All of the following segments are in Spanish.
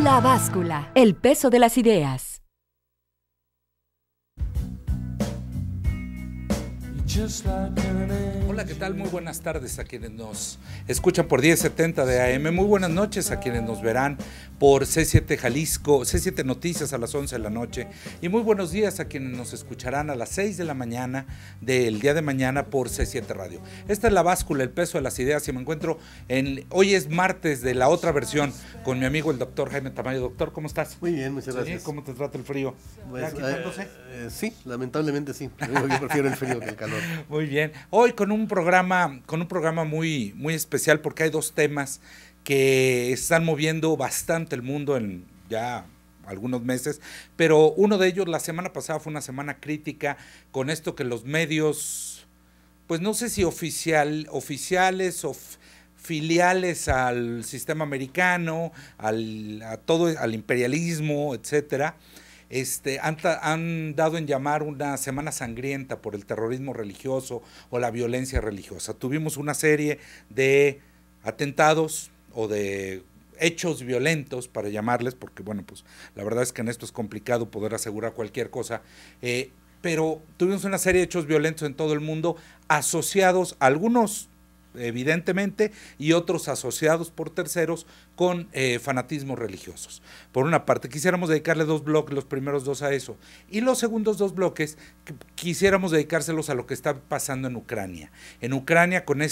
La báscula, el peso de las ideas. Hola, ¿qué tal? Muy buenas tardes a quienes nos escuchan por 1070 de AM. Muy buenas noches a quienes nos verán por C7 Jalisco, C7 Noticias a las 11 de la noche. Y muy buenos días a quienes nos escucharán a las 6 de la mañana del día de mañana por C7 Radio. Esta es La Báscula, el peso de las ideas. Y me encuentro hoy es martes de la otra versión con mi amigo el doctor Jaime Tamayo. Doctor, ¿cómo estás? Muy bien, muchas gracias. ¿Cómo te trata el frío? Pues, sí, lamentablemente sí. Yo prefiero el frío que el calor. Muy bien. Hoy con un programa muy, muy especial porque hay dos temas que están moviendo bastante el mundo en ya algunos meses, pero uno de ellos la semana pasada fue una semana crítica con esto que los medios, pues no sé si oficiales o filiales al sistema americano, al imperialismo, etcétera, han dado en llamar una semana sangrienta por el terrorismo religioso o la violencia religiosa. Tuvimos una serie de atentados o de hechos violentos, para llamarles, porque bueno, pues la verdad es que en esto es complicado poder asegurar cualquier cosa, pero tuvimos una serie de hechos violentos en todo el mundo, asociados, algunos evidentemente, y otros asociados por terceros con fanatismos religiosos. Por una parte, quisiéramos dedicarle dos bloques, los primeros dos a eso, y los segundos dos bloques quisiéramos dedicárselos a lo que está pasando en Ucrania. En Ucrania con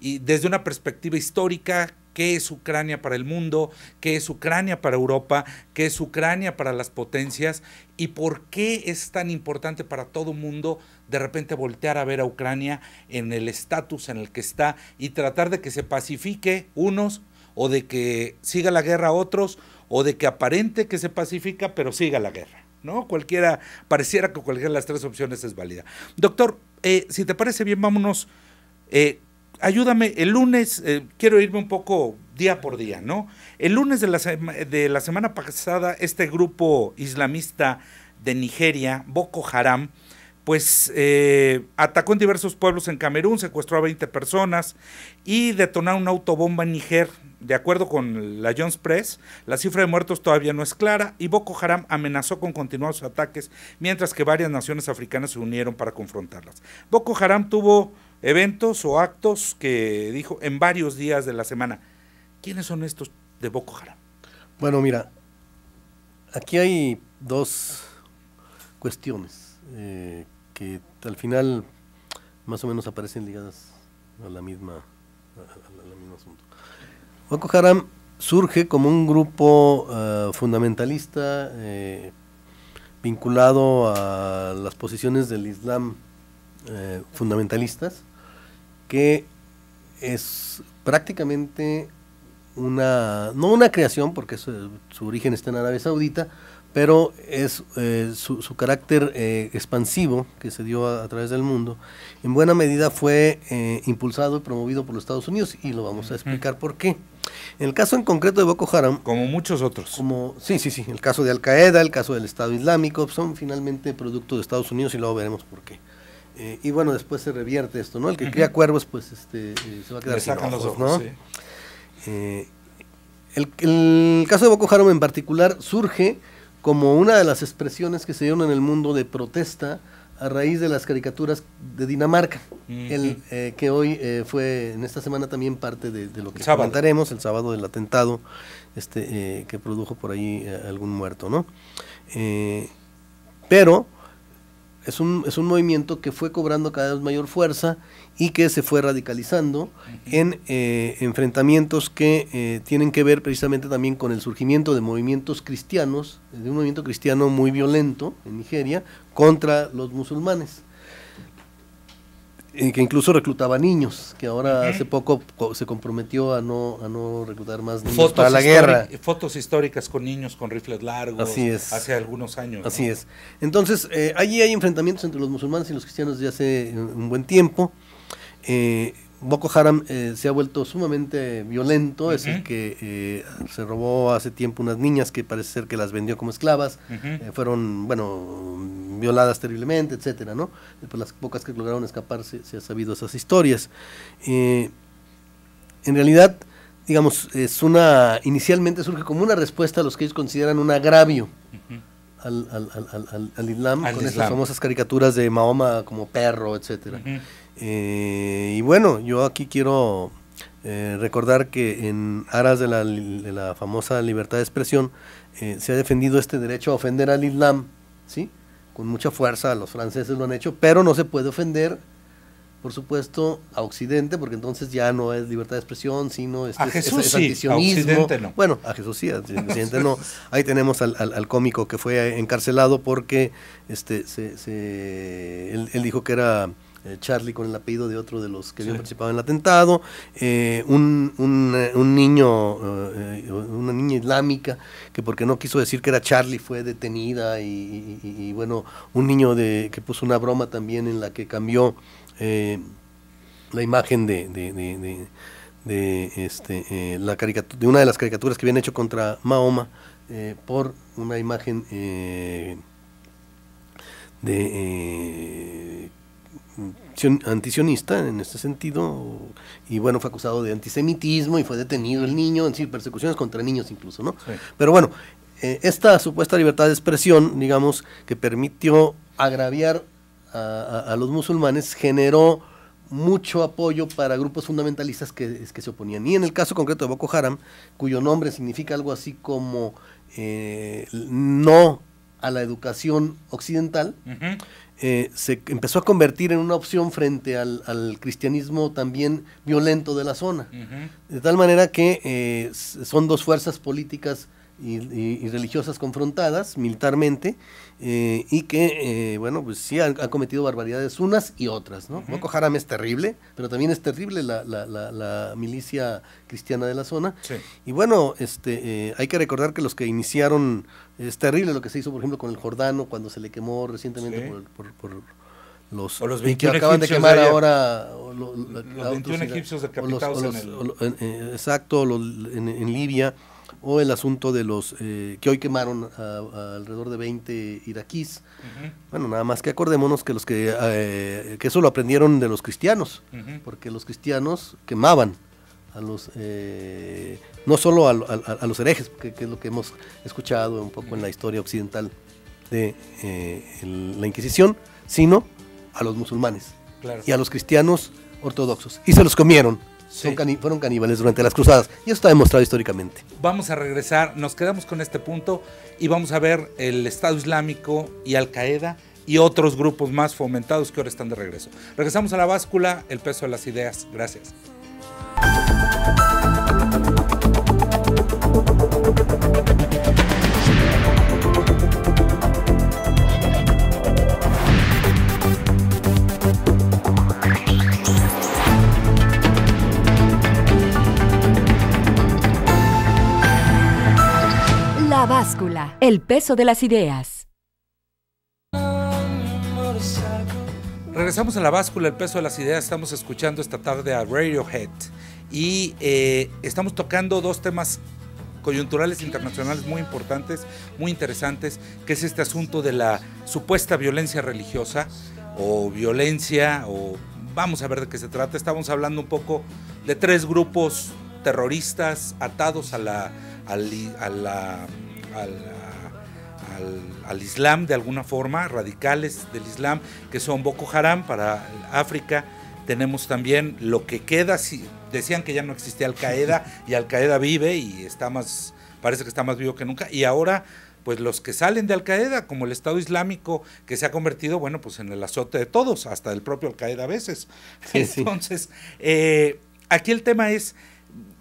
y desde una perspectiva histórica, ¿qué es Ucrania para el mundo? ¿Qué es Ucrania para Europa? ¿Qué es Ucrania para las potencias? ¿Y por qué es tan importante para todo mundo de repente voltear a ver a Ucrania en el estatus en el que está y tratar de que se pacifique unos, o de que siga la guerra otros, o de que aparente que se pacifica pero siga la guerra, ¿no? Pareciera que cualquiera de las tres opciones es válida. Doctor, si te parece bien, vámonos, ayúdame, el lunes, quiero irme un poco día por día, ¿no? El lunes de la semana pasada, este grupo islamista de Nigeria, Boko Haram, pues atacó en diversos pueblos en Camerún, secuestró a 20 personas y detonaron una autobomba en Níger. De acuerdo con la Jones Press, la cifra de muertos todavía no es clara y Boko Haram amenazó con continuar sus ataques, mientras que varias naciones africanas se unieron para confrontarlas. Boko Haram tuvo eventos o actos que dijo en varios días de la semana. ¿Quiénes son estos de Boko Haram? Bueno, mira, aquí hay dos cuestiones que al final más o menos aparecen ligadas a la misma asunto. Boko Haram surge como un grupo fundamentalista vinculado a las posiciones del Islam fundamentalistas, que es prácticamente no una creación, porque su origen está en Arabia Saudita, pero es su carácter expansivo que se dio a través del mundo, en buena medida fue impulsado y promovido por los Estados Unidos, y lo vamos a explicar por qué. En el caso en concreto de Boko Haram, como muchos otros, sí, el caso de Al Qaeda, el caso del Estado Islámico, son finalmente producto de Estados Unidos, y luego veremos por qué. Y bueno, después se revierte esto, ¿no? El que cría cuervos, pues se va a quedar sin ojos, ¿no? Sí. El caso de Boko Haram en particular surge como una de las expresiones que se dieron en el mundo de protesta a raíz de las caricaturas de Dinamarca, que hoy fue en esta semana también parte de lo que comentaremos, el sábado del atentado que produjo por ahí algún muerto, ¿no? Pero es un movimiento que fue cobrando cada vez mayor fuerza y que se fue radicalizando en enfrentamientos que tienen que ver precisamente también con el surgimiento de movimientos cristianos, de un movimiento cristiano muy violento en Nigeria contra los musulmanes, que incluso reclutaba niños, que ahora hace poco se comprometió a no reclutar más niños para la guerra. Fotos históricas con niños con rifles largos, así es, hace algunos años, ¿no? Así es. Entonces, allí hay enfrentamientos entre los musulmanes y los cristianos desde hace un buen tiempo. Boko Haram se ha vuelto sumamente violento, es el que se robó hace tiempo unas niñas que parece ser que las vendió como esclavas, fueron, bueno, violadas terriblemente, etcétera, ¿no? Pues las pocas que lograron escapar se ha sabido esas historias. En realidad, digamos, inicialmente surge como una respuesta a los que ellos consideran un agravio al Islam, con esas famosas caricaturas de Mahoma como perro, etcétera. Y bueno, yo aquí quiero recordar que en aras de la famosa libertad de expresión se ha defendido este derecho a ofender al Islam, ¿sí? Con mucha fuerza, los franceses lo han hecho, pero no se puede ofender, por supuesto, a Occidente, porque entonces ya no es libertad de expresión, sino a Jesús es sí, antisionismo. a Occidente no. Bueno, a Jesús sí, a Occidente no. Ahí tenemos al cómico que fue encarcelado porque él dijo que era Charlie con el apellido de otro de los que habían participado en el atentado, un niño, una niña islámica que porque no quiso decir que era Charlie fue detenida y bueno, un niño que puso una broma también en la que cambió la imagen de una de las caricaturas que habían hecho contra Mahoma por una imagen antisionista en este sentido, y bueno, fue acusado de antisemitismo y fue detenido el niño, en sí, persecuciones contra niños incluso, ¿no? Sí. Pero bueno, esta supuesta libertad de expresión, digamos, que permitió agraviar a los musulmanes, generó mucho apoyo para grupos fundamentalistas que se oponían. Y en el caso concreto de Boko Haram, cuyo nombre significa algo así como no a la educación occidental, se empezó a convertir en una opción frente al cristianismo también violento de la zona. De tal manera que son dos fuerzas políticas y religiosas confrontadas militarmente, y que, bueno, pues sí han cometido barbaridades unas y otras, ¿no? Boko Haram es terrible, pero también es terrible la milicia cristiana de la zona. Sí. Y bueno, hay que recordar que los que iniciaron, es terrible lo que se hizo, por ejemplo, con el Jordano, cuando se le quemó recientemente por los 21 que acaban de quemar ahora los 21 egipcios decapitados exacto, en Libia, o el asunto de los que hoy quemaron alrededor de 20 iraquíes. Bueno, nada más que acordémonos que que eso lo aprendieron de los cristianos, porque los cristianos quemaban a los no solo a los herejes, que es lo que hemos escuchado un poco en la historia occidental de la Inquisición, sino a los musulmanes, claro, y a los cristianos ortodoxos, y se los comieron. Sí. Fueron caníbales durante las cruzadas, y eso está demostrado históricamente. Vamos a regresar, nos quedamos con este punto y vamos a ver el Estado Islámico y Al Qaeda y otros grupos más fomentados que ahora están de regreso. Regresamos a La Báscula, el peso de las ideas. Gracias. La Báscula, el peso de las ideas. Regresamos a La Báscula, el peso de las ideas. Estamos escuchando esta tarde a Radiohead y estamos tocando dos temas coyunturales internacionales muy importantes, muy interesantes, que es este asunto de la supuesta violencia religiosa o violencia, o vamos a ver de qué se trata. Estamos hablando un poco de tres grupos terroristas atados al Islam de alguna forma, radicales del Islam, que son Boko Haram para África. Tenemos también lo que queda, decían que ya no existía Al Qaeda, y Al Qaeda vive y parece que está más vivo que nunca, y ahora pues los que salen de Al Qaeda, como el Estado Islámico, que se ha convertido, bueno, pues en el azote de todos, hasta del propio Al Qaeda a veces. Sí, entonces, aquí el tema es,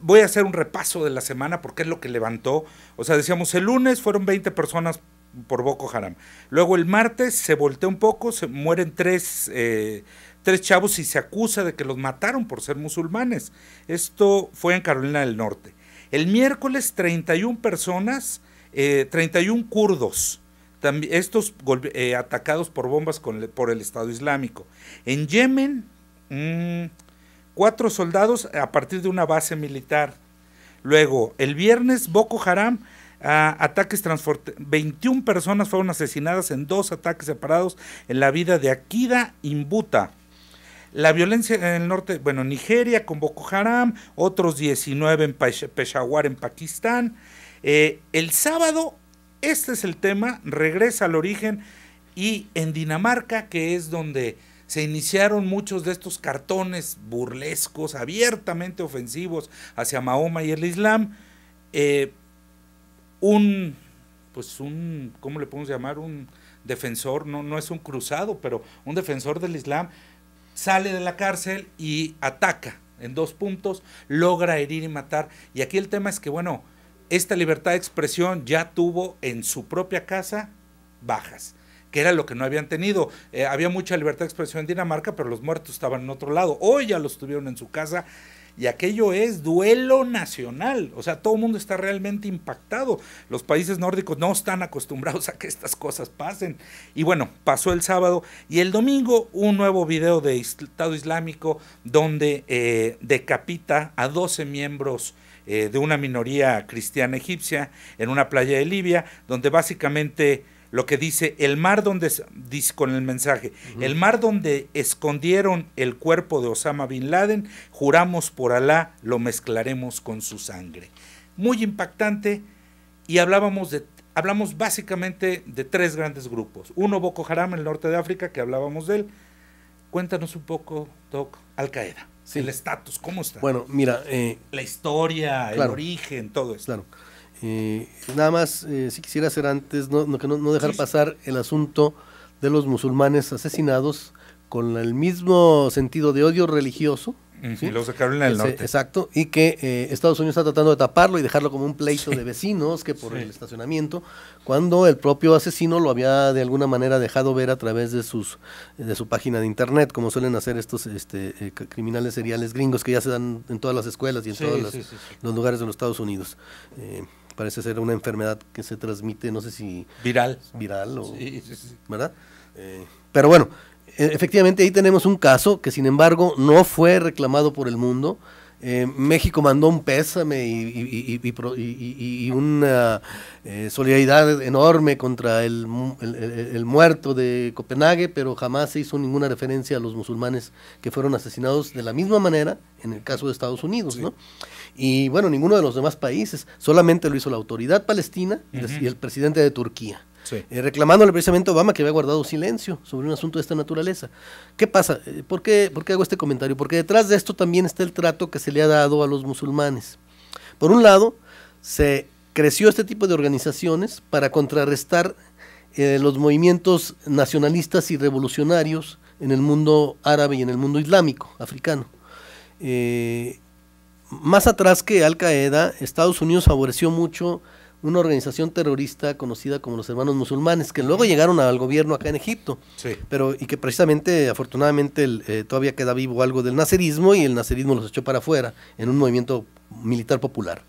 voy a hacer un repaso de la semana porque es lo que levantó. O sea, decíamos, el lunes fueron 20 personas por Boko Haram. Luego el martes se voltea un poco, se mueren tres chavos y se acusa de que los mataron por ser musulmanes. Esto fue en Carolina del Norte. El miércoles 31 personas, 31 kurdos, estos atacados por bombas por el Estado Islámico. En Yemen, 4 soldados a partir de una base militar. Luego, el viernes, Boko Haram, ataques 21 personas fueron asesinadas en 2 ataques separados en la vida de Akida Imbuta. La violencia en el norte, bueno, Nigeria con Boko Haram, otros 19 en Peshawar, en Pakistán. El sábado, este es el tema, regresa al origen, y en Dinamarca, que es donde se iniciaron muchos de estos cartones burlescos, abiertamente ofensivos hacia Mahoma y el Islam, ¿cómo le podemos llamar? Un defensor, no es un cruzado, pero un defensor del Islam, sale de la cárcel y ataca en 2 puntos, logra herir y matar. Y aquí el tema es que, bueno, esta libertad de expresión ya tuvo en su propia casa bajas, que era lo que no habían tenido. Había mucha libertad de expresión en Dinamarca, pero los muertos estaban en otro lado. Hoy ya los tuvieron en su casa, y aquello es duelo nacional. O sea, todo el mundo está realmente impactado. Los países nórdicos no están acostumbrados a que estas cosas pasen. Y bueno, pasó el sábado, y el domingo un nuevo video de Estado Islámico donde decapita a 12 miembros de una minoría cristiana egipcia en una playa de Libia, donde básicamente lo que dice, el mar donde, dice con el mensaje, el mar donde escondieron el cuerpo de Osama Bin Laden, juramos por Alá, lo mezclaremos con su sangre. Muy impactante, y hablamos básicamente de 3 grandes grupos. Uno, Boko Haram, en el norte de África, que hablábamos de él. Cuéntanos un poco, Doc, Al Qaeda, sí, el estatus, ¿cómo está? Bueno, mira, la historia, claro, el origen, todo esto. Claro. Nada más, si quisiera hacer antes, no dejar pasar el asunto de los musulmanes asesinados con el mismo sentido de odio religioso. ¿Sí? Los de Carolina del Norte. Exacto, y que Estados Unidos está tratando de taparlo y dejarlo como un pleito de vecinos, que por el estacionamiento, cuando el propio asesino lo había de alguna manera dejado ver a través de su página de internet, como suelen hacer estos criminales seriales gringos que ya se dan en todas las escuelas y en todos los lugares de los Estados Unidos. Parece ser una enfermedad que se transmite, no sé si... Viral o... ¿verdad? Pero bueno, efectivamente ahí tenemos un caso que sin embargo no fue reclamado por el mundo. México mandó un pésame y una solidaridad enorme contra el muerto de Copenhague, pero jamás se hizo ninguna referencia a los musulmanes que fueron asesinados de la misma manera en el caso de Estados Unidos, ¿no? Y bueno, ninguno de los demás países, solamente lo hizo la autoridad palestina y el presidente de Turquía. Reclamándole precisamente a Obama, que había guardado silencio sobre un asunto de esta naturaleza. ¿Qué pasa? ¿Por qué hago este comentario? Porque detrás de esto también está el trato que se le ha dado a los musulmanes. Por un lado, se creció este tipo de organizaciones para contrarrestar los movimientos nacionalistas y revolucionarios en el mundo árabe y en el mundo islámico, africano. Más atrás que Al Qaeda, Estados Unidos favoreció mucho una organización terrorista conocida como los Hermanos Musulmanes, que luego llegaron al gobierno acá en Egipto, y que precisamente, afortunadamente, todavía queda vivo algo del naserismo, y el naserismo los echó para afuera en un movimiento militar popular.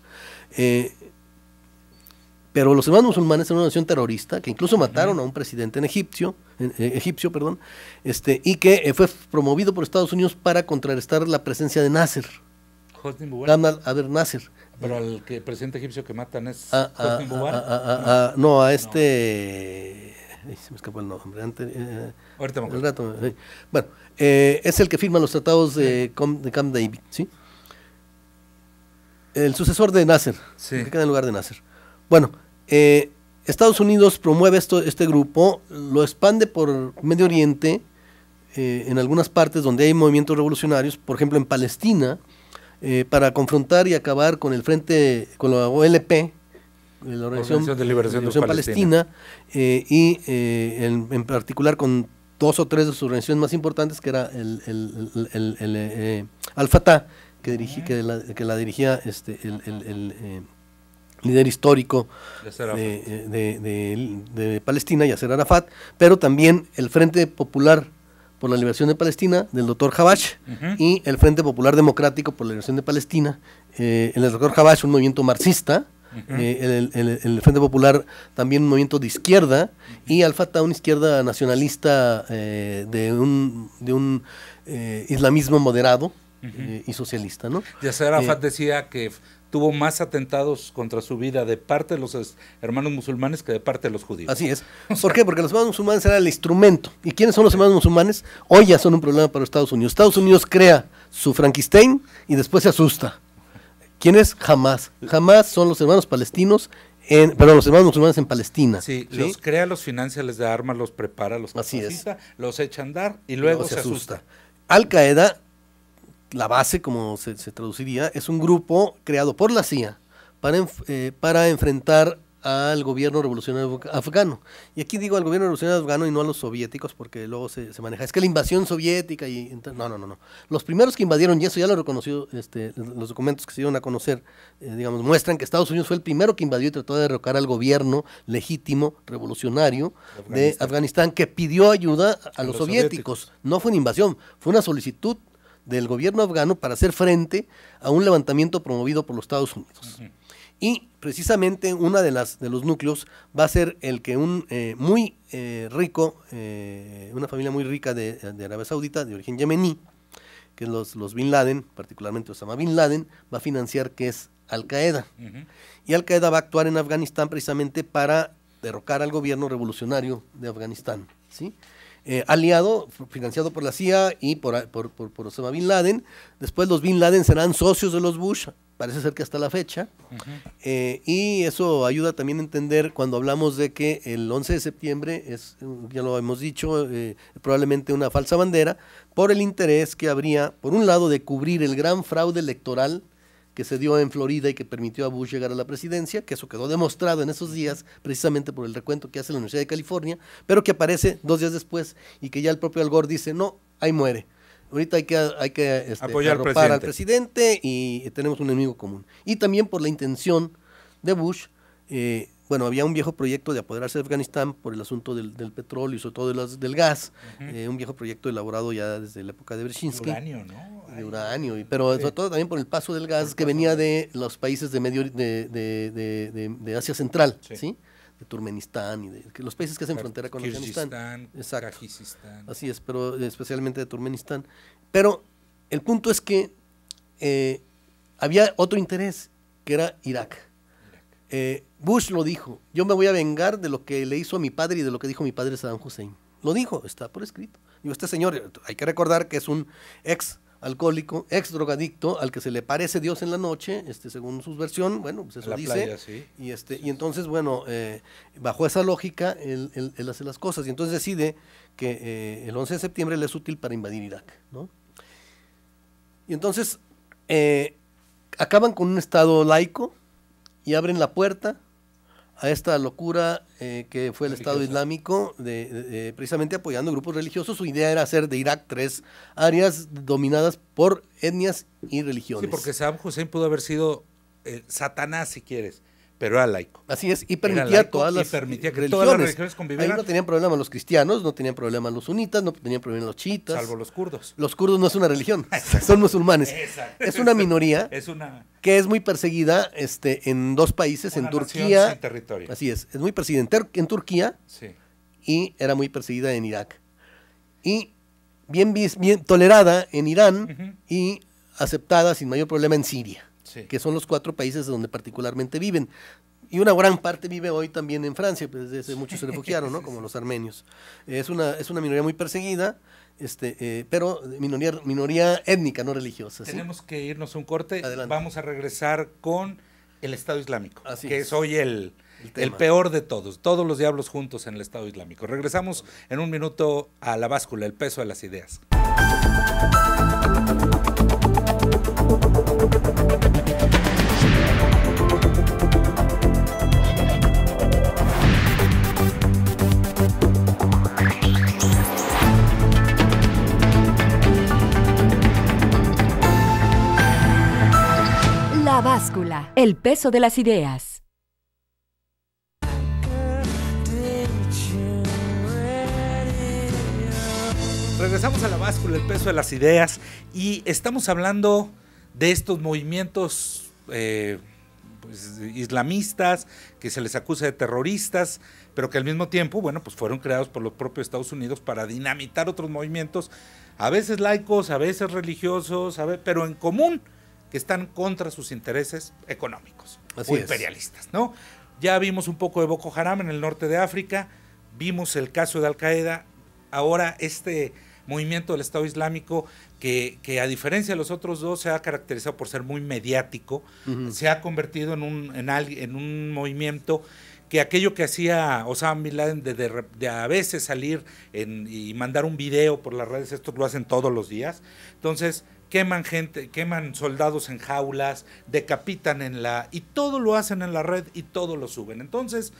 Pero los Hermanos Musulmanes eran una organización terrorista que incluso mataron a un presidente egipcio, y que fue promovido por Estados Unidos para contrarrestar la presencia de Nasser. Gamal Abdel Nasser. Pero al presidente egipcio que matan es Hosni Mubarak. No, a se me escapó el nombre. Ahorita me acuerdo. Bueno, es el que firma los tratados de Camp David, ¿sí? El sucesor de Nasser, que queda en lugar de Nasser. Bueno, Estados Unidos promueve este grupo, lo expande por Medio Oriente, en algunas partes donde hay movimientos revolucionarios, por ejemplo en Palestina, para confrontar y acabar con el frente, con la OLP, la Organización de Liberación Palestina, y en particular con 2 o 3 de sus organizaciones más importantes, que era el Al-Fatah, que la dirigía el líder histórico de Palestina, Yasser Arafat, pero también el Frente Popular por la Liberación de Palestina, del Dr. Habash, y el Frente Popular Democrático por la Liberación de Palestina. El Dr. Habash, un movimiento marxista, el Frente Popular también un movimiento de izquierda, y Al-Fatah, una izquierda nacionalista de un islamismo moderado, y socialista, ¿no? Yasser Arafat decía que tuvo más atentados contra su vida de parte de los hermanos musulmanes que de parte de los judíos. Así es. ¿Por qué? Porque los hermanos musulmanes eran el instrumento. ¿Y quiénes son los hermanos musulmanes? Hoy ya son un problema para Estados Unidos. Estados Unidos crea su Frankenstein y después se asusta. ¿Quiénes? Hamas. Hamas son los hermanos palestinos, los hermanos musulmanes en Palestina. Sí, los crea, los financia, les da armas, los prepara, los capacita, los echa a andar y luego se asusta. Al-Qaeda, la base, como se traduciría, es un grupo creado por la CIA para enfrentar al gobierno revolucionario afgano. Y aquí digo al gobierno revolucionario afgano y no a los soviéticos, porque luego se maneja. Es que la invasión soviética y... No. Los primeros que invadieron, y eso ya lo reconoció, los documentos que se dieron a conocer, digamos, muestran que Estados Unidos fue el primero que invadió y trató de derrocar al gobierno legítimo, revolucionario de Afganistán, que pidió ayuda a los soviéticos. No fue una invasión, fue una solicitud del gobierno afgano para hacer frente a un levantamiento promovido por los Estados Unidos. Y precisamente una de los núcleos va a ser el que un muy rico, una familia muy rica de Arabia Saudita, de origen yemení, que es los Bin Laden, particularmente Osama Bin Laden, va a financiar, que es Al-Qaeda. Y Al-Qaeda va a actuar en Afganistán precisamente para derrocar al gobierno revolucionario de Afganistán, ¿sí? Aliado, financiado por la CIA y por Osama Bin Laden. Después los Bin Laden serán socios de los Bush, parece ser que hasta la fecha, y eso ayuda también a entender cuando hablamos de que el 11 de septiembre es, ya lo hemos dicho, probablemente una falsa bandera, por el interés que habría, por un lado, de cubrir el gran fraude electoral que se dio en Florida y que permitió a Bush llegar a la presidencia, que eso quedó demostrado en esos días, precisamente por el recuento que hace la Universidad de California, pero que aparece 2 días después y que ya el propio Al Gore dice, no, ahí muere. Ahorita hay que arropar al presidente y tenemos un enemigo común. Y también por la intención de Bush, había un viejo proyecto de apoderarse de Afganistán por el asunto del petróleo y sobre todo del gas, un viejo proyecto elaborado ya desde la época de Brzezinski. De uranio, ¿no? De uranio, pero sobre todo también por el paso del gas que venía de los países de Asia Central, ¿sí? De Turkmenistán y de los países que hacen frontera con Afganistán. Exacto. Kazajistán. Así es, pero especialmente de Turkmenistán. Pero el punto es que había otro interés, que era Irak. Bush lo dijo, yo me voy a vengar de lo que le hizo a mi padre y de lo que dijo mi padre Saddam Hussein. Lo dijo, está por escrito. Digo, este señor, hay que recordar que es un ex alcohólico, ex drogadicto, al que se le parece Dios en la noche, según su versión, bueno, pues eso dice, playa, sí. Y entonces, bajo esa lógica, él hace las cosas, y entonces decide que el 11 de septiembre le es útil para invadir Irak, ¿no? Y entonces, acaban con un estado laico, y abren la puerta a esta locura que fue el Estado Islámico, precisamente apoyando grupos religiosos. Su idea era hacer de Irak 3 áreas dominadas por etnias y religiones. Sí, porque Saddam Hussein pudo haber sido Satanás, si quieres, pero era laico. Así es, y permitía todas las religiones. Todas las religiones convivieran. Ahí no tenían problema los cristianos, no tenían problema los sunitas, no tenían problema los chiitas. Salvo los kurdos. Los kurdos no es una religión, son musulmanes. Exacto. Es una minoría que es muy perseguida en 2 países, en Turquía. Sin territorio. Así es muy perseguida en Turquía, sí, y era muy perseguida en Irak. Y bien tolerada en Irán, y aceptada sin mayor problema en Siria. Sí. Que son los 4 países donde particularmente viven. Y una gran parte vive hoy también en Francia, pues desde muchos se refugiaron, ¿no? Como los armenios. Es una minoría muy perseguida, pero minoría étnica, no religiosa. ¿sí? Tenemos que irnos a un corte. Adelante. Vamos a regresar con el Estado Islámico, que es hoy el peor de todos. Todos los diablos juntos en el Estado Islámico. Regresamos en un minuto a La Báscula, el peso de las ideas. La Báscula, el peso de las ideas. Regresamos a La Báscula, el peso de las ideas, y estamos hablando de estos movimientos pues, islamistas, que se les acusa de terroristas, pero que al mismo tiempo, bueno, pues fueron creados por los propios Estados Unidos para dinamitar otros movimientos, a veces laicos, a veces religiosos, pero en común, que están contra sus intereses económicos o imperialistas, ¿no? Ya vimos un poco de Boko Haram en el norte de África, vimos el caso de Al-Qaeda, ahora este movimiento del Estado Islámico que a diferencia de los otros dos se ha caracterizado por ser muy mediático, se ha convertido en un movimiento que aquello que hacía Osama Bin Laden de a veces salir y mandar un video por las redes, estos lo hacen todos los días. Entonces queman gente, queman soldados en jaulas, decapitan y todo lo hacen en la red y todo lo suben. Entonces,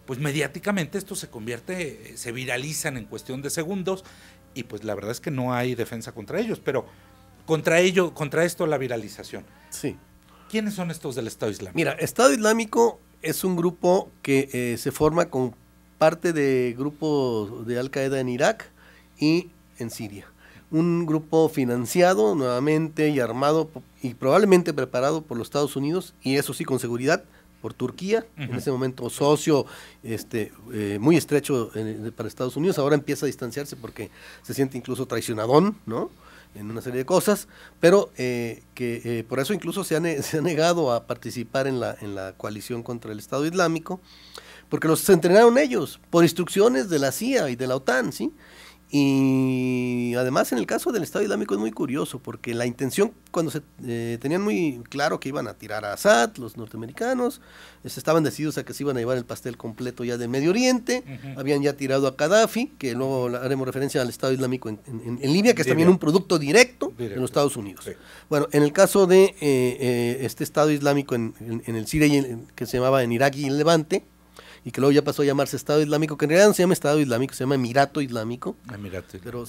pues mediáticamente esto se viralizan en cuestión de segundos, y pues la verdad es que no hay defensa contra ellos, pero contra esto la viralización. Sí. ¿Quiénes son estos del Estado Islámico? Mira, Estado Islámico es un grupo que se forma con parte de grupos de Al-Qaeda en Irak y en Siria. Un grupo financiado nuevamente y armado y probablemente preparado por los Estados Unidos, y eso sí con seguridad, por Turquía, en ese momento socio muy estrecho para Estados Unidos. Ahora empieza a distanciarse porque se siente incluso traicionadón, ¿no?, en una serie de cosas, pero por eso incluso se ha negado a participar en la coalición contra el Estado Islámico, porque los entrenaron ellos, por instrucciones de la CIA y de la OTAN, ¿sí? Y además en el caso del Estado Islámico es muy curioso, porque la intención, cuando se tenían muy claro que iban a tirar a Assad, los norteamericanos, estaban decididos a que se iban a llevar el pastel completo ya del Medio Oriente, habían ya tirado a Gaddafi, que luego haremos referencia al Estado Islámico en Libia, que es también un producto directo de los Estados Unidos. Sí. Bueno, en el caso de este Estado Islámico en el Siria, que se llamaba en Irak y en Levante, y que luego ya pasó a llamarse Estado Islámico, que en realidad no se llama Estado Islámico, se llama Emirato Islámico, pero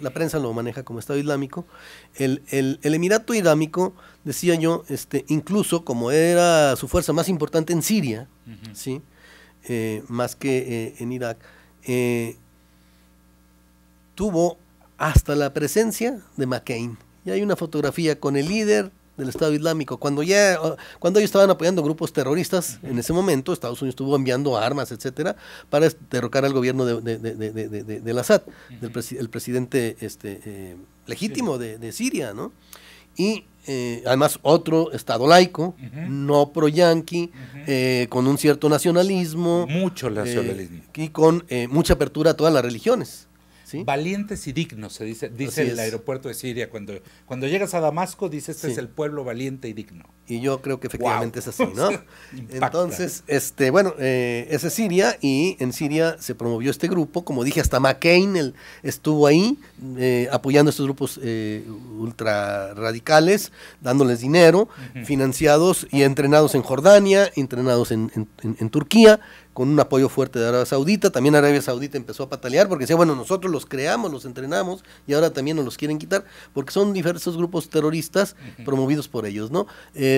la prensa lo maneja como Estado Islámico. El Emirato Islámico, decía yo, incluso como era su fuerza más importante en Siria, ¿sí? Más que en Irak, tuvo hasta la presencia de McCain. Y hay una fotografía con el líder del Estado Islámico, cuando ellos estaban apoyando grupos terroristas. En ese momento Estados Unidos estuvo enviando armas, etcétera, para derrocar al gobierno de Assad, el presidente legítimo de Siria, ¿no? Y además otro Estado laico, no pro-yanqui, con un cierto nacionalismo, mucho nacionalismo, y con mucha apertura a todas las religiones. ¿Sí? Valientes y dignos, se dice el aeropuerto de Siria. Cuando llegas a Damasco, dice es el pueblo valiente y digno. Y yo creo que efectivamente es así, ¿no? Entonces, esa es Siria, y en Siria se promovió este grupo, como dije, hasta McCain estuvo ahí apoyando a estos grupos ultra radicales, dándoles dinero, financiados y entrenados en Jordania, entrenados en Turquía, con un apoyo fuerte de Arabia Saudita. También Arabia Saudita empezó a patalear porque decía, bueno, nosotros los creamos, los entrenamos, y ahora también nos los quieren quitar, porque son diversos grupos terroristas promovidos por ellos, ¿no?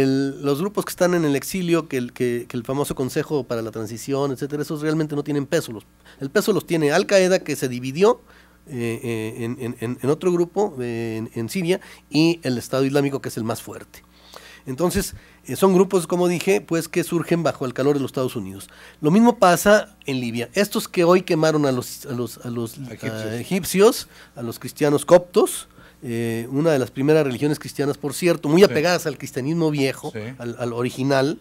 Los grupos que están en el exilio, que el famoso Consejo para la Transición, etcétera, esos realmente no tienen peso. El peso los tiene Al-Qaeda, que se dividió en otro grupo en Siria, y el Estado Islámico, que es el más fuerte. Entonces, son grupos, como dije, pues que surgen bajo el calor de los Estados Unidos. Lo mismo pasa en Libia. Estos que hoy quemaron a los egipcios, a los cristianos coptos, una de las primeras religiones cristianas, por cierto, muy apegadas al cristianismo viejo, al original,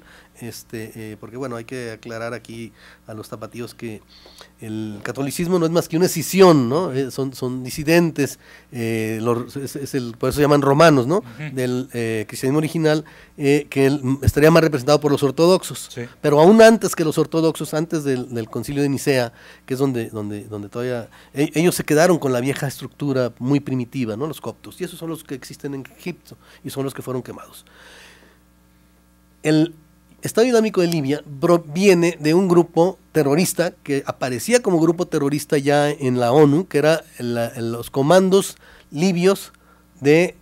porque bueno, hay que aclarar aquí a los tapatíos que el catolicismo no es más que una escisión, ¿no? Son disidentes, por eso se llaman romanos, ¿no? Del cristianismo original, que estaría más representado por los ortodoxos, pero aún antes que los ortodoxos, antes del concilio de Nicea, que es donde todavía ellos se quedaron con la vieja estructura muy primitiva, ¿no? Los coptos, y esos son los que existen en Egipto y son los que fueron quemados. El Estado Islámico de Libia proviene de un grupo terrorista que aparecía como grupo terrorista ya en la ONU, que era los comandos libios de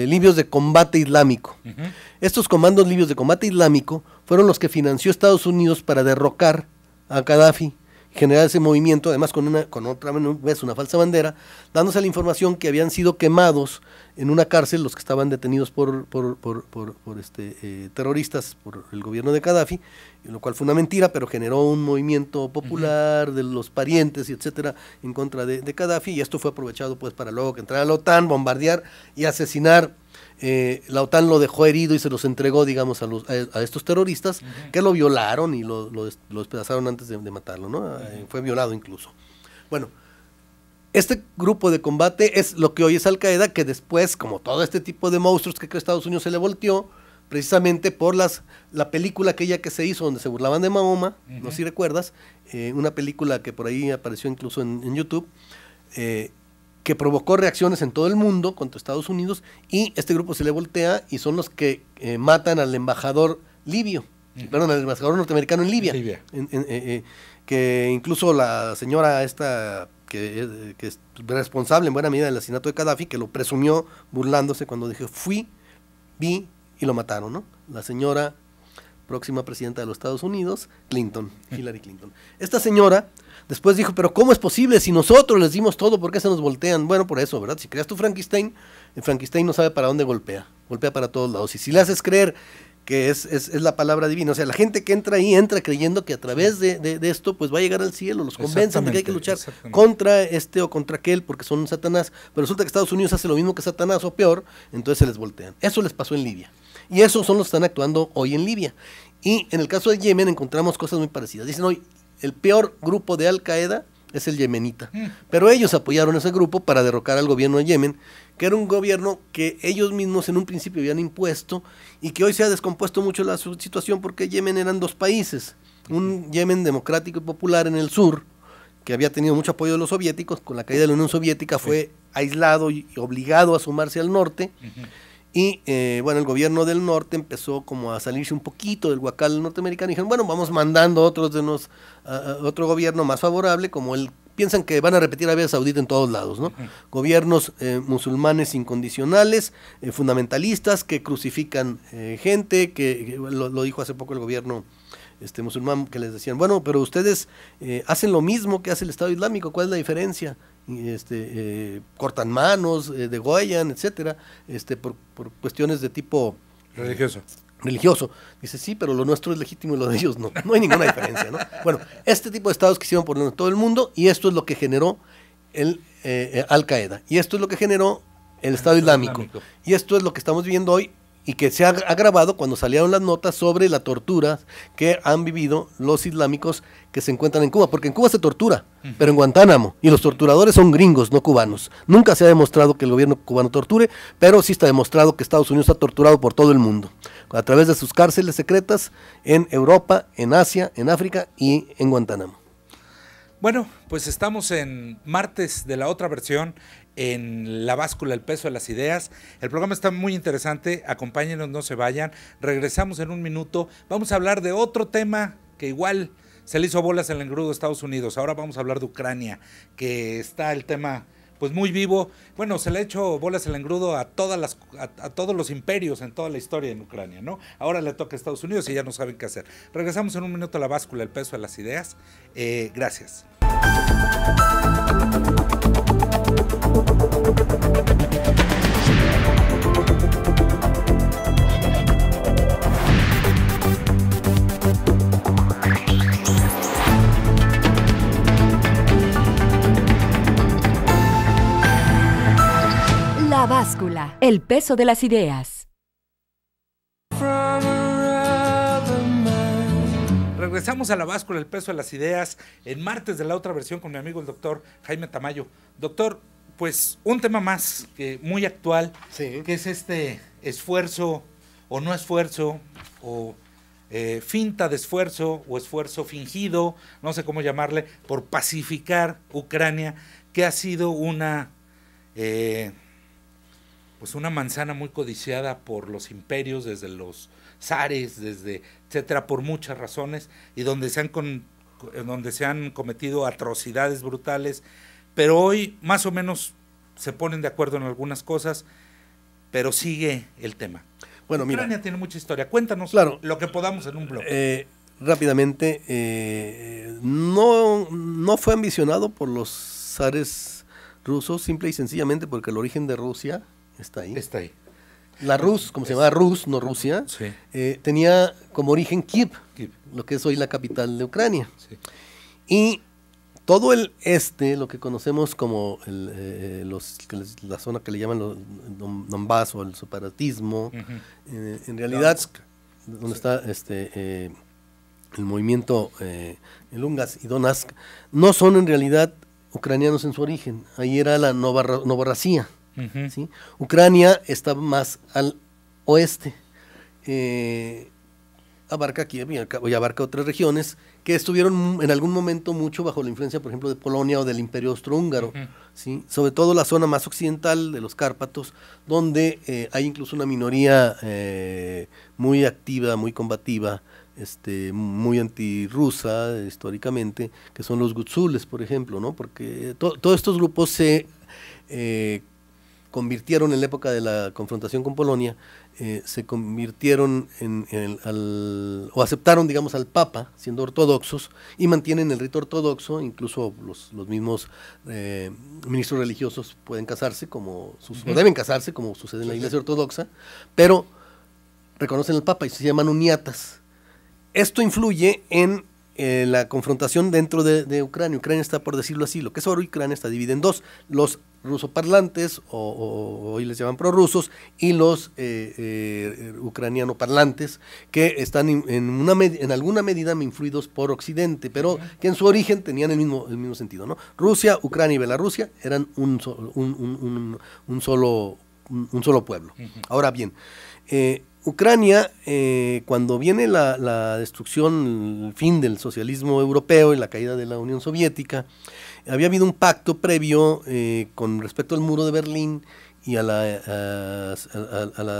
libios de combate islámico. Estos comandos libios de combate islámico fueron los que financió Estados Unidos para derrocar a Gaddafi generar ese movimiento, además con otra vez una falsa bandera, dándose la información que habían sido quemados en una cárcel los que estaban detenidos por terroristas por el gobierno de Gaddafi, lo cual fue una mentira, pero generó un movimiento popular de los parientes y etcétera en contra de Gaddafi, y esto fue aprovechado pues para luego que entrara la OTAN, bombardear y asesinar. La OTAN lo dejó herido y se los entregó, digamos, a estos terroristas, que lo violaron y lo despedazaron antes de matarlo, ¿no? Fue violado incluso. Bueno, este grupo de combate es lo que hoy es Al Qaeda, que después, como todo este tipo de monstruos que Estados Unidos se le volteó, precisamente por la película aquella que se hizo donde se burlaban de Mahoma, no sé si recuerdas, una película que por ahí apareció incluso en YouTube, que provocó reacciones en todo el mundo contra Estados Unidos, y este grupo se le voltea y son los que matan al embajador libio, perdón, al embajador norteamericano en Libia. Que incluso la señora esta que es responsable en buena medida del asesinato de Gaddafi, que lo presumió burlándose cuando dije vi y lo mataron, ¿no? La señora próxima presidenta de los Estados Unidos, Hillary Clinton. Esta señora después dijo, pero ¿cómo es posible? Si nosotros les dimos todo, ¿por qué se nos voltean? Bueno, por eso, ¿verdad? Si creas tu Frankenstein, el Frankenstein no sabe para dónde golpea para todos lados. Y si le haces creer que es la palabra divina, o sea, la gente que entra ahí, entra creyendo que a través de esto, pues va a llegar al cielo, los convencen de que hay que luchar contra este o contra aquel, porque son Satanás, pero resulta que Estados Unidos hace lo mismo que Satanás o peor, entonces se les voltean. Eso les pasó en Libia. Y esos son los que están actuando hoy en Libia. Y en el caso de Yemen encontramos cosas muy parecidas. Dicen hoy, el peor grupo de Al Qaeda es el yemenita. Pero ellos apoyaron ese grupo para derrocar al gobierno de Yemen, que era un gobierno que ellos mismos en un principio habían impuesto y que hoy se ha descompuesto mucho la situación porque Yemen eran dos países. Un Yemen democrático y popular en el sur, que había tenido mucho apoyo de los soviéticos, con la caída de la Unión Soviética fue aislado y obligado a sumarse al norte. Y bueno, el gobierno del norte empezó como a salirse un poquito del huacal norteamericano y dijeron, bueno, vamos mandando otro gobierno más favorable, como piensan que van a repetir Arabia Saudita en todos lados, ¿no? Gobiernos musulmanes incondicionales, fundamentalistas, que crucifican gente, que lo dijo hace poco el gobierno musulmán, que les decían, bueno, pero ustedes hacen lo mismo que hace el Estado Islámico, ¿cuál es la diferencia? Cortan manos, degüellan, etcétera, por cuestiones de tipo religioso. Dice, sí, pero lo nuestro es legítimo y lo de ellos no hay ninguna diferencia, ¿no? Bueno, este tipo de estados que hicieron por todo el mundo, y esto es lo que generó el Al Qaeda, y esto es lo que generó el Estado Islámico, y esto es lo que estamos viviendo hoy, y que se ha agravado cuando salieron las notas sobre la tortura que han vivido los islámicos que se encuentran en Cuba, porque en Cuba se tortura, pero en Guantánamo, y los torturadores son gringos, no cubanos. Nunca se ha demostrado que el gobierno cubano torture, pero sí está demostrado que Estados Unidos ha torturado por todo el mundo, a través de sus cárceles secretas en Europa, en Asia, en África y en Guantánamo. Bueno, pues estamos en martes de la otra versión, en La Báscula, el peso de las ideas. El programa está muy interesante, acompáñenos, no se vayan. Regresamos en un minuto, vamos a hablar de otro tema que igual se le hizo bolas en el engrudo de Estados Unidos. Ahora vamos a hablar de Ucrania, que está el tema pues muy vivo. Bueno, se le ha hecho bolas en el engrudo a todos los imperios en toda la historia en Ucrania, ¿no? Ahora le toca a Estados Unidos y ya no saben qué hacer. Regresamos en un minuto a La Báscula, el peso de las ideas. Gracias. La Báscula, el peso de las ideas. Regresamos a La Báscula, el peso de las ideas, en martes de la otra versión con mi amigo el doctor Jaime Tamayo. Doctor, pues un tema más que muy actual, sí, que es este esfuerzo o no esfuerzo, o finta de esfuerzo o esfuerzo fingido, no sé cómo llamarle, por pacificar Ucrania, que ha sido una manzana muy codiciada por los imperios, desde los zares, etcétera, por muchas razones, y donde se han cometido atrocidades brutales, pero hoy más o menos se ponen de acuerdo en algunas cosas, pero sigue el tema. Bueno, Ucrania tiene mucha historia. Cuéntanos lo que podamos en un blog. rápidamente, no fue ambicionado por los zares rusos, simple y sencillamente porque el origen de Rusia está ahí. Está ahí. La Rus, como se llamaba Rus, no Rusia, sí. Tenía como origen Kiev, lo que es hoy la capital de Ucrania. Sí. Y todo el lo que conocemos como la zona que le llaman los Donbass o el separatismo, en realidad, donde está el movimiento el Lugansk y Donetsk, no son en realidad ucranianos en su origen. Ahí era la Novorossiya. ¿Sí? Ucrania está más al oeste, abarca Kiev y abarca otras regiones que estuvieron en algún momento mucho bajo la influencia, por ejemplo, de Polonia o del Imperio Austrohúngaro, ¿sí? Sobre todo la zona más occidental de los Cárpatos, donde hay incluso una minoría muy activa, muy combativa, muy antirrusa históricamente, que son los gutsules, por ejemplo, ¿no? Porque todos estos grupos se convirtieron en la época de la confrontación con Polonia, se convirtieron o aceptaron, digamos, al Papa, siendo ortodoxos, y mantienen el rito ortodoxo. Incluso los mismos ministros religiosos pueden casarse, o deben casarse, como sucede en la Iglesia Ortodoxa, pero reconocen al Papa y se llaman uniatas. Esto influye en la confrontación dentro de Ucrania. Ucrania está, por decirlo así, lo que es ahora Ucrania está dividida en dos: los rusoparlantes, o hoy les llaman prorrusos, y los ucraniano-parlantes, que están en alguna medida influidos por Occidente, pero que en su origen tenían el mismo sentido, ¿no? Rusia, Ucrania y Bielorrusia eran un solo pueblo. Ahora bien, Ucrania, cuando viene la destrucción, el fin del socialismo europeo y la caída de la Unión Soviética, había habido un pacto previo con respecto al muro de Berlín y a la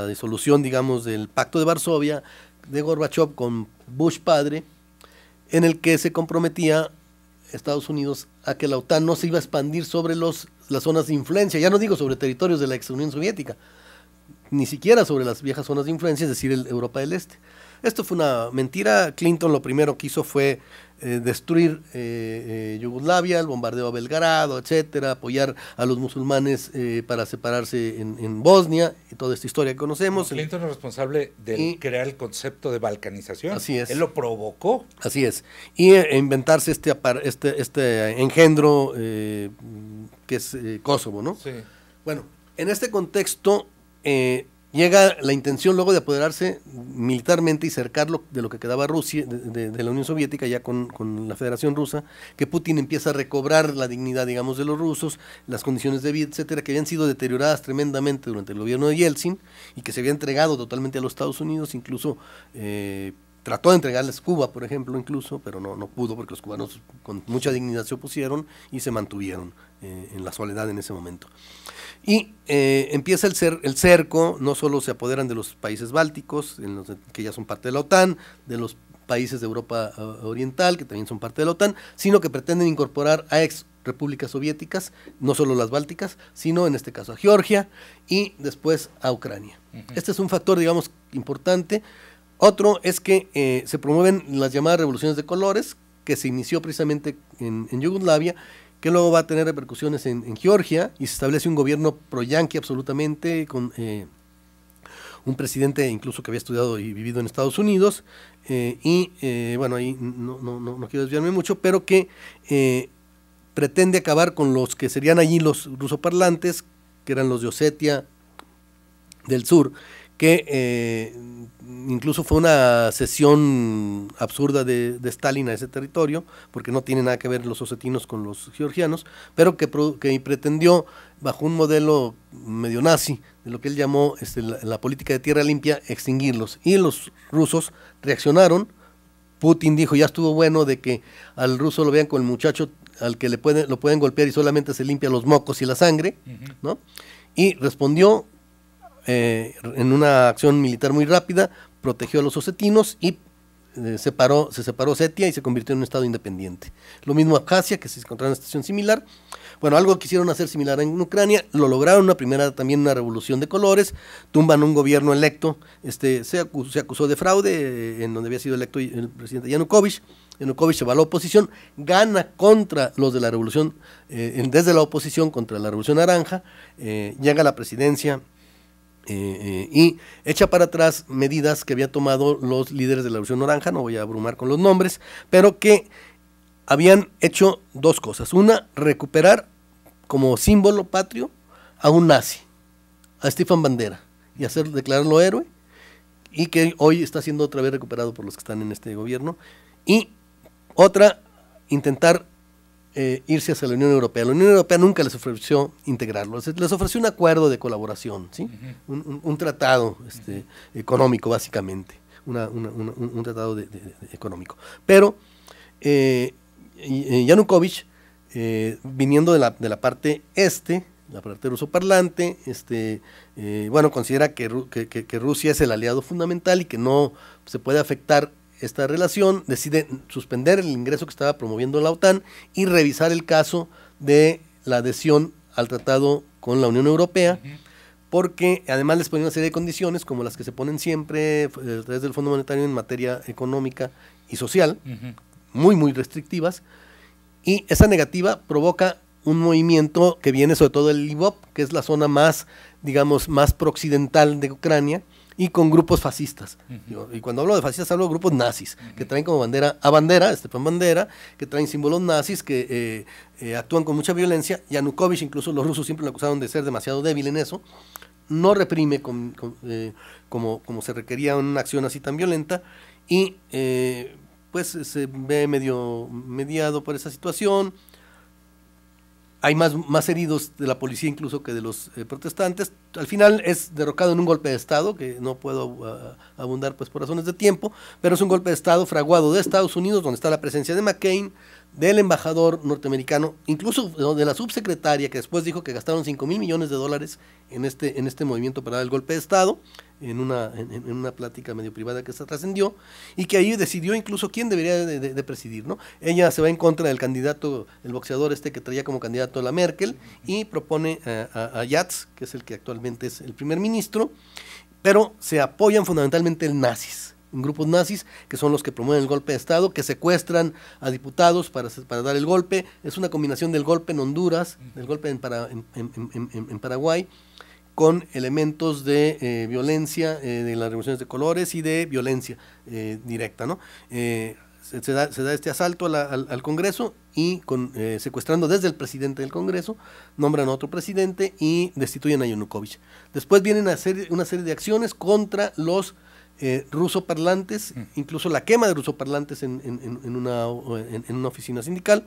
disolución, digamos, del pacto de Varsovia de Gorbachev con Bush padre, en el que se comprometía Estados Unidos a que la OTAN no se iba a expandir sobre las zonas de influencia, ya no digo sobre territorios de la ex Unión Soviética, ni siquiera sobre las viejas zonas de influencia, es decir, Europa del Este. Esto fue una mentira. Clinton lo primero que hizo fue destruir Yugoslavia, el bombardeo a Belgrado, etcétera, apoyar a los musulmanes para separarse en Bosnia, y toda esta historia que conocemos. Clinton es responsable de crear el concepto de balcanización. Así es. Él lo provocó. Así es. Y inventarse este engendro que es Kosovo, ¿no? Sí. Bueno, en este contexto llega la intención luego de apoderarse militarmente y cercarlo de lo que quedaba Rusia, de la Unión Soviética, ya con la Federación Rusa, que Putin empieza a recobrar la dignidad, digamos, de los rusos, las condiciones de vida, etcétera, que habían sido deterioradas tremendamente durante el gobierno de Yeltsin y que se había entregado totalmente a los Estados Unidos. Incluso trató de entregarles Cuba, por ejemplo, pero no pudo, porque los cubanos con mucha dignidad se opusieron y se mantuvieron en la soledad en ese momento. Y empieza el cerco. No solo se apoderan de los países bálticos, que ya son parte de la OTAN, de los países de Europa Oriental, que también son parte de la OTAN, sino que pretenden incorporar a ex repúblicas soviéticas, no solo las bálticas, sino en este caso a Georgia y después a Ucrania. Este es un factor, digamos, importante. Otro es que se promueven las llamadas revoluciones de colores, que se inició precisamente en Yugoslavia, que luego va a tener repercusiones en Georgia, y se establece un gobierno pro-yanqui absolutamente, con un presidente incluso que había estudiado y vivido en Estados Unidos, bueno, ahí no quiero desviarme mucho, pero que pretende acabar con los que serían allí los rusoparlantes, que eran los de Osetia del Sur, que incluso fue una cesión absurda de Stalin a ese territorio, porque no tiene nada que ver los osetinos con los georgianos, pero que pretendió, bajo un modelo medio nazi, de lo que él llamó la política de tierra limpia, extinguirlos. Y los rusos reaccionaron. Putin dijo: ya estuvo bueno de que al ruso lo vean con el muchacho al que lo pueden golpear y solamente se limpia los mocos y la sangre, ¿no? Y respondió en una acción militar muy rápida, protegió a los osetinos y se separó Osetia y se convirtió en un estado independiente. Lo mismo Abjasia, que se encontraba en una situación similar. Bueno, algo quisieron hacer similar en Ucrania, lo lograron, también una revolución de colores, tumban un gobierno electo, se acusó de fraude, en donde había sido electo el presidente Yanukovych. Yanukovych se va a la oposición, gana contra los de la revolución, desde la oposición contra la revolución naranja, llega a la presidencia, y echa para atrás medidas que habían tomado los líderes de la Revolución Naranja, no voy a abrumar con los nombres, pero que habían hecho dos cosas. Una, recuperar como símbolo patrio a un nazi, a Stefan Bandera, y declararlo héroe, y que hoy está siendo otra vez recuperado por los que están en este gobierno. Y otra, intentar irse hacia la Unión Europea. La Unión Europea nunca les ofreció integrarlo, les ofreció un acuerdo de colaboración, ¿sí? Un tratado económico, básicamente, un tratado económico. Pero Yanukovych, viniendo de la parte la parte rusoparlante, considera que Rusia es el aliado fundamental y que no se puede afectar esta relación, decide suspender el ingreso que estaba promoviendo la OTAN y revisar el caso de la adhesión al tratado con la Unión Europea, porque además les ponía una serie de condiciones como las que se ponen siempre a través del Fondo Monetario en materia económica y social, muy, muy restrictivas, y esa negativa provoca un movimiento que viene sobre todo del Lvov, que es la zona más, digamos, más prooccidental de Ucrania, y con grupos fascistas. Y cuando hablo de fascistas hablo de grupos nazis, que traen como bandera a Bandera, Stepan Bandera, que traen símbolos nazis, que actúan con mucha violencia. Yanukovych, incluso los rusos siempre lo acusaron de ser demasiado débil en eso, no reprime como se requería una acción así tan violenta, y pues se ve medio mediado por esa situación. Hay más heridos de la policía incluso que de los protestantes. Al final es derrocado en un golpe de Estado, que no puedo abundar pues por razones de tiempo, pero es un golpe de Estado fraguado de Estados Unidos, donde está la presencia de McCain, del embajador norteamericano, incluso de la subsecretaria, que después dijo que gastaron $5,000 millones en este movimiento para dar el golpe de Estado, en una plática medio privada que se trascendió, y que ahí decidió incluso quién debería de presidir, ¿no? Ella se va en contra del candidato, el boxeador que traía como candidato a la Merkel, y propone a Yats, que es el que actualmente es el primer ministro, pero se apoyan fundamentalmente en grupos nazis, que son los que promueven el golpe de Estado, que secuestran a diputados para dar el golpe. Es una combinación del golpe en Honduras, del golpe en Paraguay, con elementos de violencia, de las revoluciones de colores y de violencia directa, ¿no? Se da este asalto al Congreso y secuestrando desde el presidente del Congreso, nombran a otro presidente y destituyen a Yanukovych. Después vienen a hacer una serie de acciones contra los rusoparlantes, incluso la quema de rusoparlantes en una oficina sindical,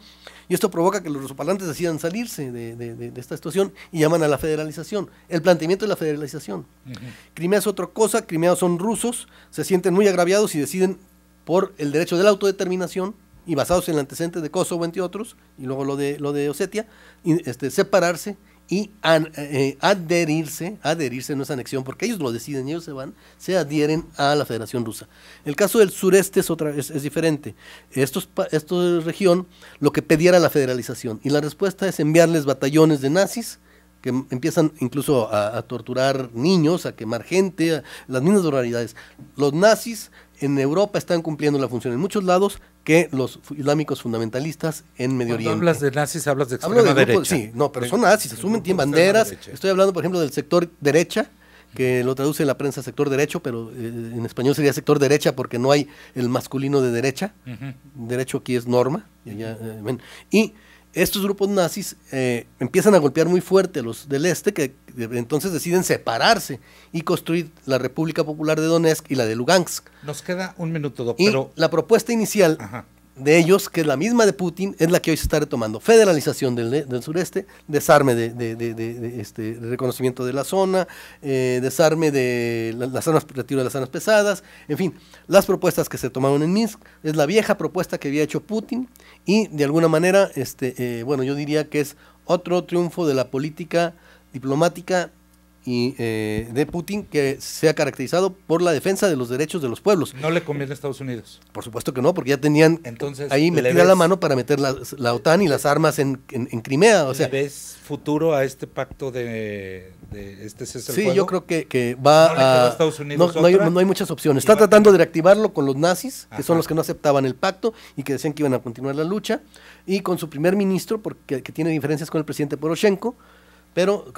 y esto provoca que los rusoparlantes decidan salirse de esta situación y llaman a la federalización, el planteamiento de la federalización. Crimea es otra cosa, Crimea son rusos, se sienten muy agraviados y deciden por el derecho de la autodeterminación, y basados en el antecedente de Kosovo, entre otros, y luego lo de Osetia, separarse y adherirse no es anexión, porque ellos lo deciden, ellos se adhieren a la Federación Rusa. El caso del sureste es diferente. Esta región lo que pedía era la federalización, y la respuesta es enviarles batallones de nazis, que empiezan incluso a torturar niños, a quemar gente, las mismas barbaridades. Los nazis en Europa están cumpliendo la función en muchos lados que los islámicos fundamentalistas en Medio Oriente. Cuando hablas de nazis, hablas de extrema derecha. Sí, no, pero son nazis, asumen, tienen banderas. Estoy hablando, por ejemplo, del sector derecha, que lo traduce en la prensa sector derecho, pero en español sería sector derecha porque no hay el masculino de derecha. Derecho aquí es norma. Y estos grupos nazis empiezan a golpear muy fuerte a los del este, que entonces deciden separarse y construir la República Popular de Donetsk y la de Lugansk. Nos queda un minuto, pero la propuesta inicial de ellos, que es la misma de Putin, es la que hoy se está retomando: federalización del sureste, desarme de reconocimiento de la zona, desarme de las armas, retiro de las armas pesadas, en fin, las propuestas que se tomaron en Minsk, es la vieja propuesta que había hecho Putin, y de alguna manera, yo diría que es otro triunfo de la política diplomática y de Putin, que se ha caracterizado por la defensa de los derechos de los pueblos. ¿No le conviene a Estados Unidos? Por supuesto que no, porque ya tenían entonces, ahí metida la mano para meter la OTAN y las armas en Crimea. O sea, ¿le ves futuro a este pacto de este cese al fuego? Sí, yo creo que va ¿No le quedó a Estados Unidos no hay muchas opciones. Está tratando de reactivarlo con los nazis, que son los que no aceptaban el pacto y que decían que iban a continuar la lucha, y con su primer ministro, porque que tiene diferencias con el presidente Poroshenko, pero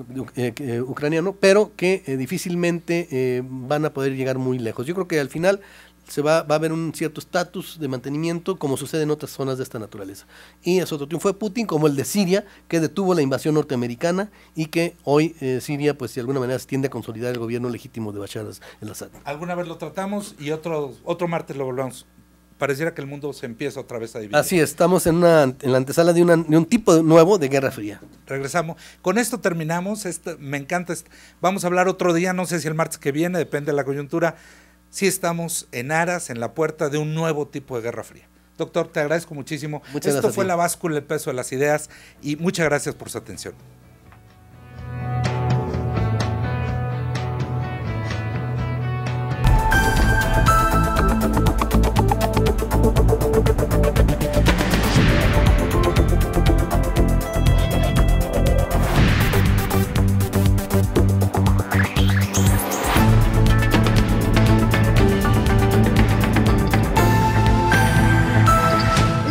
ucraniano, pero que difícilmente van a poder llegar muy lejos. Yo creo que al final va a haber un cierto estatus de mantenimiento, como sucede en otras zonas de esta naturaleza. Y es otro triunfo de Putin, como el de Siria, que detuvo la invasión norteamericana y que hoy Siria, pues de alguna manera, tiende a consolidar el gobierno legítimo de Bashar el-Assad. Alguna vez lo tratamos y otro martes lo volvamos. Pareciera que el mundo se empieza otra vez a dividir. Así es, estamos en la antesala de un tipo nuevo de Guerra Fría. Regresamos. Con esto terminamos. Me encanta. Vamos a hablar otro día, no sé si el martes que viene, depende de la coyuntura. Sí estamos en aras, en la puerta de un nuevo tipo de Guerra Fría. Doctor, te agradezco muchísimo. Esto fue La Báscula, el peso de las ideas, y muchas gracias por su atención.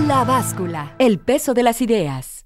La Báscula, el peso de las ideas.